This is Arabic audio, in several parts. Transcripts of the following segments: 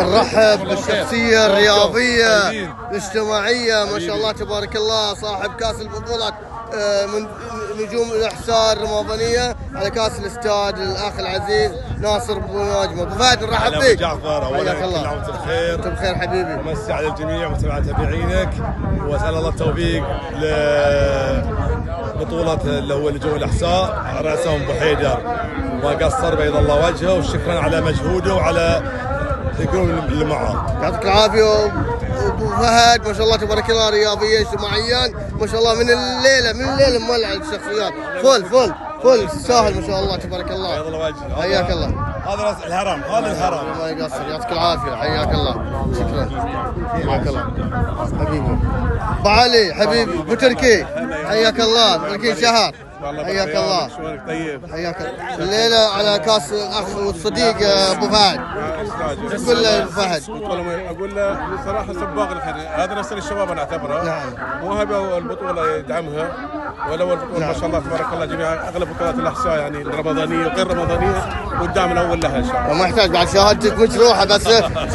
نرحب بالشخصية الرياضية الاجتماعية ما شاء الله تبارك الله، صاحب كاس البطولة من نجوم الإحساء الرمضانية على كاس الاستاد، الأخ العزيز ناصر بن ناجمة. أبو فهد نرحب بك. جعفر، أولا كل عام وأنت بخير. أنت بخير حبيبي. ومسي على الجميع ومتابعة تابعينك، وأسأل الله التوفيق لبطولة اللي هو نجوم الإحساء، رأسهم أبو حيدر ما قصر بيض الله وجهه، وشكرا على مجهوده وعلى الجروب اللي معه. يعطيك العافية أبو فهد، ما شاء الله تبارك الله، رياضيا اجتماعيا ما شاء الله، من الليلة مولع الشخصيات، فل ساهل ما شاء الله تبارك الله. بيض الله وجهه. حياك الله. هذا راس الهرم، هذا الهرم. الله يقصر، يعطيك العافية، حياك الله، شكرا. حياك الله حبيبي. أبو علي حبيبي، أبو تركي حياك الله، تركي شهر. حياك الله. طيب. حياك الله. الليلة على كاس الأخ والصديق أبو فهد. قول له أبو فهد. اقول له بصراحه سباق الخير، هذا نسل الشباب انا اعتبره. نعم. مو هذا البطوله يدعمها، ولو البطوله نعم. ما شاء الله تبارك الله جميع اغلب بطولات الاحساء يعني الرمضانيه وغير رمضانيه قدام الاول لها ان شاء الله. وما يحتاج بعد شهادتك مجروحه بس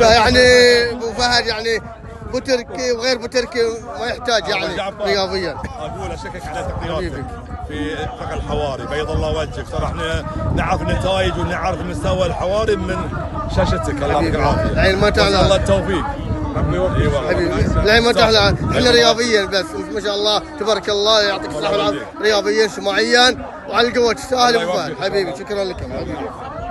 يعني ابو فهد يعني ابو تركي وغير ابو تركي ما يحتاج يعني رياضيا. اقول اشكك على تقديراتك في اتفاق الحواري، بيض الله وجهك، صراحه احنا نعرف النتائج ونعرف مستوى الحواري من شاشتك. الله يعطيك العافيه. العين ما تعلى. الله التوفيق. ربي يوفقك حبيبي. العين ما تعلى، احنا رياضيا بس ما شاء الله تبارك الله، يعطيك الصحه والعافيه، رياضيا اجتماعيا وعلى القوه تستاهل ابو فهد حبيبي، شكرا لكم حبيبي.